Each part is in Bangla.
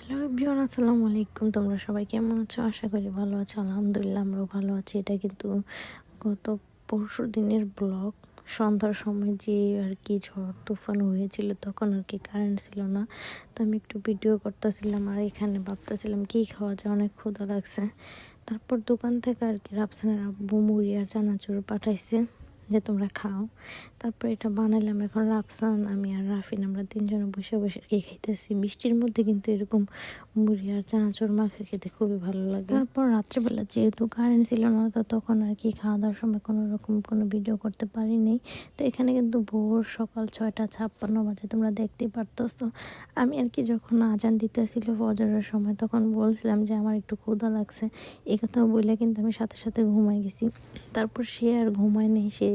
হ্যালো এভরিওয়ান, আসসালামু আলাইকুম। তোমরা সবাই কেমন আছো? আশা করি ভালো আছো। আলহামদুলিল্লাহ আমরাও ভালো আছি। এটা কিন্তু গত পরশু দিনের ব্লগ। সন্ধ্যার সময় যে আর কি ঝড় তুফান হয়েছিল, তখন আর কি কারেন্ট ছিল না। তো আমি একটু ভিডিও করতেছিলাম আর এখানে ভাবতেছিলাম কি খাওয়া যায়, অনেক ক্ষুধা লাগছে। তারপর দোকান থেকে আর কি রাফসানের আব্বু মুড়ি আর চানাচুর পাঠাইছে যে তোমরা খাও। তারপর এটা বানাইলাম। এখন রাফসান, আমি আর রাফিন আমরা তিনজনে বসে বসে আর কি খাইতেছি। বৃষ্টির মধ্যে কিন্তু এরকম মুড়ি আর চানাচুর মাখা খেতে খুবই ভালো লাগে। তারপর রাত্রেবেলা যেহেতু কারেন্ট ছিল না, তো তখন আর কি খাওয়া দাওয়ার সময় কোনো রকম কোনো ভিডিও করতে পারিনি। তো এখানে কিন্তু ভোর সকাল 6:56 বাজে, তোমরা দেখতেই পারতেছো। আমি আর কি যখন আজান দিতেছিল ফজরের সময়, তখন বলছিলাম যে আমার একটু ক্ষুধা লাগছে। এই কথা বলে কিন্তু আমি সাথে সাথে ঘুমাই গেছি। তারপর সে আর ঘুমায় নেই, সে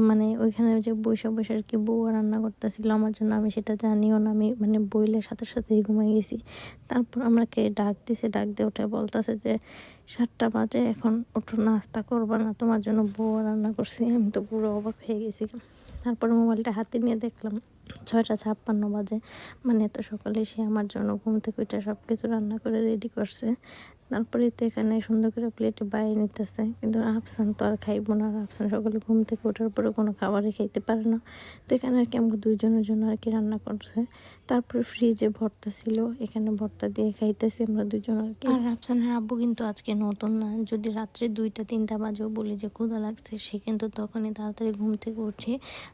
মানে ওইখানে যে বসে বসে আর কি বউ রান্না করতেছিল আমার জন্য, আমি সেটা জানিও না। আমি মানে বইলে সাথে সাথেই ঘুমাই গেছি। তারপর আমাকে ডাক দিছে, ডাক দিয়ে ওঠে বলতেছে যে 7টা বাজে, এখন ওঠো, নাস্তা করবা না? তোমার জন্য বউ রান্না করছি। আমি তো পুরো অবাক হয়ে গেছি। তারপর মোবাইলটা হাতে নিয়ে দেখলাম 6:56 বাজে। মানে এত সকালে সে আমার জন্য ঘুম থেকে উঠে সব কিছু রান্না করে রেডি করছে। তারপরে তো এখানে সুন্দর করে প্লেটে বাইরে নিতেছে, কিন্তু আফসান তো আর খাইবো না। আফসান সকালে ঘুম থেকে ওঠার পরে কোনো খাবারই খাইতে পারে না। তো এখানে আর কি আমাকে দুইজনের জন্য আর কি রান্না করছে। তারপরে ফ্রিজে ভর্তা ছিল, এখানে ভর্তা দিয়ে খাইতেছি আমরা দুজন আর কি। আর আফসানের আব্বু কিন্তু আজকে নতুন না, যদি রাত্রে 2টা 3টা বাজেও বলি যে ক্ষুধা লাগছে, সে কিন্তু তখনই তাড়াতাড়ি ঘুম থেকে উঠে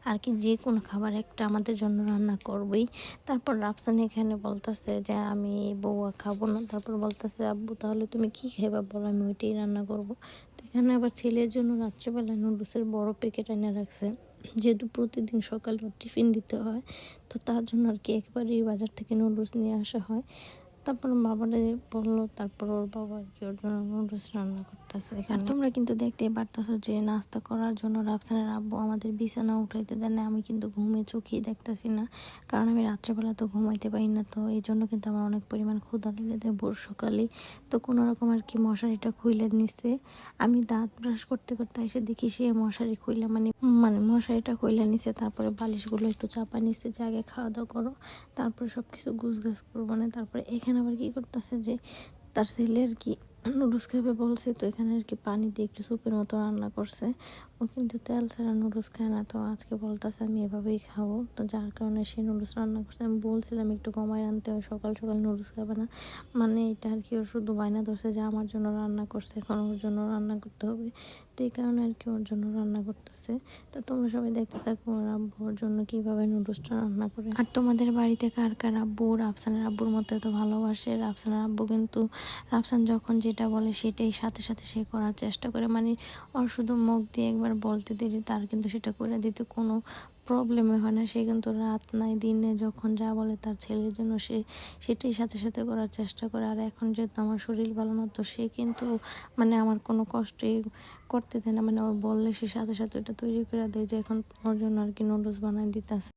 আর কি যে কোনো খাবার একটা আমাদের জন্য রান্না করবেই। তারপর রাফসান এখানে বলতেছে যে আমি বউয়া খাবো না। তারপর বলতেছে আব্বু তাহলে তুমি কি খাইবা বলো, আমি ওইটাই রান্না করব। তো এখানে আবার ছেলের জন্য রাত্রেবেলা নুডলসের বড় প্যাকেট এনে রাখছে, যেহেতু প্রতিদিন সকালে ওর টিফিন দিতে হয়। তো তার জন্য আর কি একবারই বাজার থেকে নুডলস নিয়ে আসা হয়। তারপর বাবারে বললো, তারপর ওর বাবা আর কি ওর জন্য নুডলস রান্না করতেছে এখানে। তোমরা কিন্তু দেখতেই পারতেছো যে নাস্তা করার জন্য রাফসানের আব্বু আমাদের বিছানা উঠাইতে দেন না। আমি কিন্তু ঘুমে চোখেই দেখতেছি না, কারণ আমি রাত্রেবেলা তো ঘুমাইতে পারি না। তো এই জন্য কিন্তু আমার অনেক পরিমাণ ক্ষুধা লেগে যায় ভোর সকালে। তো কোনো রকম আর কি মশারিটা খুইলে নিচ্ছে। আমি দাঁত ব্রাশ করতে করতে এসে দেখি সে মশারি খুইলে মানে মানে মশারিটা খুইলে নিছে। তারপরে বালিশগুলো একটু চাপা নিচ্ছে যে আগে খাওয়া দাওয়া করো, তারপরে সব কিছু গুছগাছ করবো না। তারপরে এখানে আবার কি করতেছে যে তার ছেলে আর কি নুডলস খাবে বলছে, তো এখানে আর কি পানি দিয়ে একটু স্যুপের মতো রান্না করছে। ও কিন্তু তেল ছাড়া নুডলস খায় না, তো আজকে বলতেছে আমি এভাবেই খাবো। তো যার কারণে সে নুডলস রান্না করছে। আমি বলছিলাম একটু কমায় রানতে হয়, সকাল সকাল নুডলস খাবে না। মানে এটা আর কি ওর শুধু বায়না ধরছে যে আমার জন্য রান্না করছে, এখন ওর জন্য রান্না করতে হবে। তো এই কারণে আর কি ওর জন্য রান্না করতেছে। তো তোমরা সবাই দেখতে থাকো ওর আব্বুর জন্য কিভাবে নুডলসটা রান্না করে। আর তোমাদের বাড়িতে কার কার আব্বু রাফসানের আব্বুর মতো এত ভালোবাসে? রাফসানের আব্বু কিন্তু রাফসান যখন যেটা বলে সেটাই সাথে সাথে সে করার চেষ্টা করে। মানে ওর শুধু মুখ দিয়ে একবার বলতে দিলে তার কিন্তু সেটা করে দিতে কোনো প্রবলেমে হয় না। সে কিন্তু রাত নাই দিনে যখন যা বলে তার ছেলের জন্য সে সেটাই সাথে সাথে করার চেষ্টা করে। আর এখন যেহেতু আমার শরীর ভালো না, তো সে কিন্তু মানে আমার কোনো কষ্টই করতে দেয় না। মানে ও বললে সে সাথে সাথে ওটা তৈরি করে দেয়, যে এখন ওর জন্য আর কি নুডলস বানাই দিতেছে।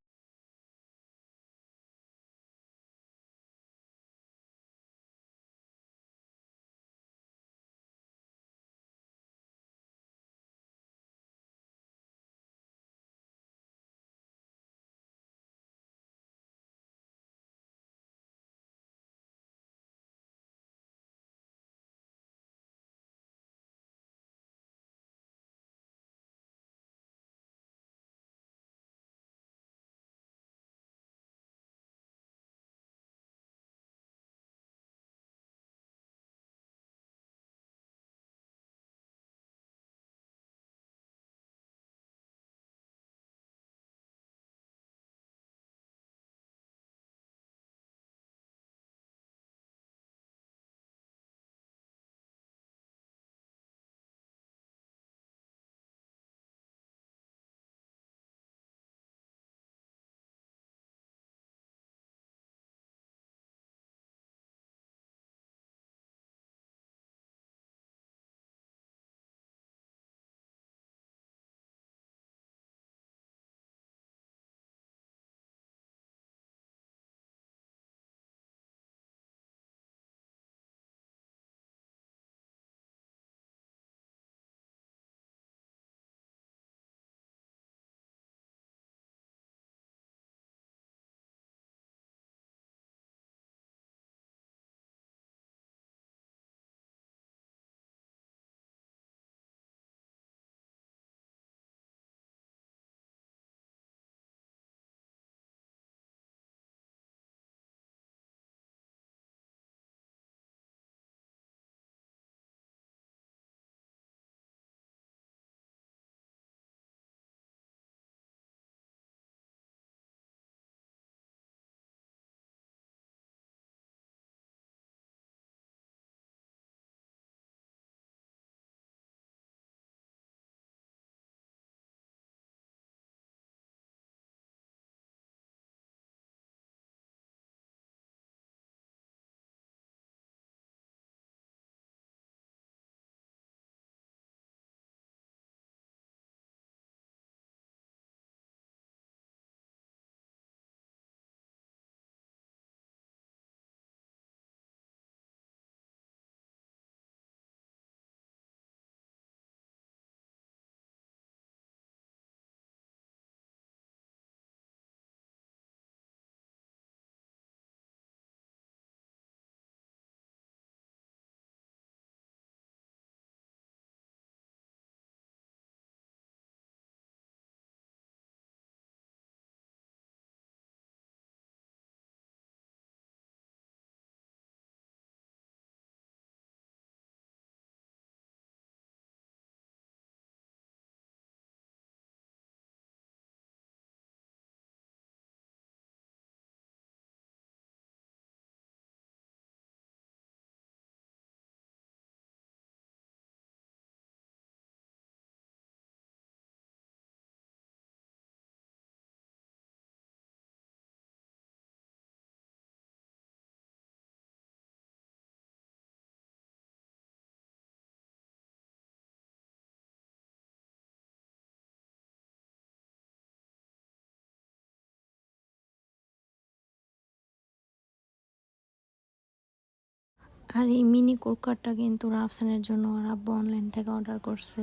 আর এই মিনি কুকারটা কিন্তু রাফসানের জন্য ওর আব্বু অনলাইন থেকে অর্ডার করছে,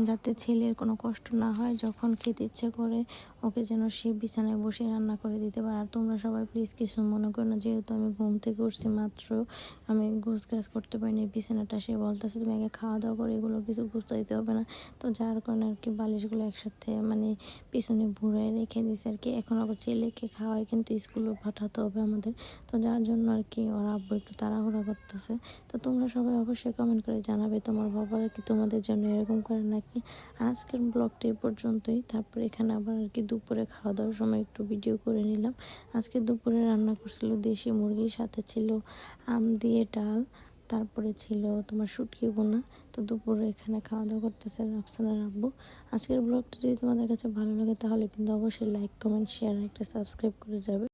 যাতে ছেলের কোনো কষ্ট না হয়, যখন খেতে ইচ্ছে করে ওকে যেন সে বিছানায় বসে রান্না করে দিতে পারে। আর তোমরা সবাই প্লিজ কিছু মনে করো না, যেহেতু আমি ঘুম থেকে উঠছি মাত্র, আমি গাছ করতে পারিনি বিছানাটা, সে বলতেছে তুমি আগে খাওয়া দাওয়া করে এগুলো কিছু গুছাইতে হবে না। তো যার কারণে আর কি বালিশগুলো একসাথে মানে পিছনে ভুড়ায় রেখে দিয়েছে আর কি। এখন আবার ছেলেকে খাওয়াই কিন্তু স্কুলে পাঠাতে হবে আমাদের, তো যার জন্য আর কি ওর আব্বু একটু তাড়াহুড়া করতেছে। তো তোমরা সবাই অবশ্যই কমেন্ট করে জানাবে তোমার বাবারা কি তোমাদের জন্য এরকম করে নাকি। আর আজকের ব্লগটা এই পর্যন্তই। তারপরে এখানে আবার আর কি দুপুরে খাওয়া দাওয়ার সময় একটু ভিডিও করে নিলাম। আজকে দুপুরে রান্না করছিল দেশি মুরগির সাথে ছিল আম দিয়ে ডাল, তারপরে ছিল তোমার শুটকি বোনা। তো দুপুরে এখানে খাওয়া দাওয়া করতেছে রাফসানের আব্বু। আজকের ব্লগটা যদি তোমাদের কাছে ভালো লাগে তাহলে কিন্তু অবশ্যই লাইক কমেন্ট শেয়ার একটা সাবস্ক্রাইব করে যাবে।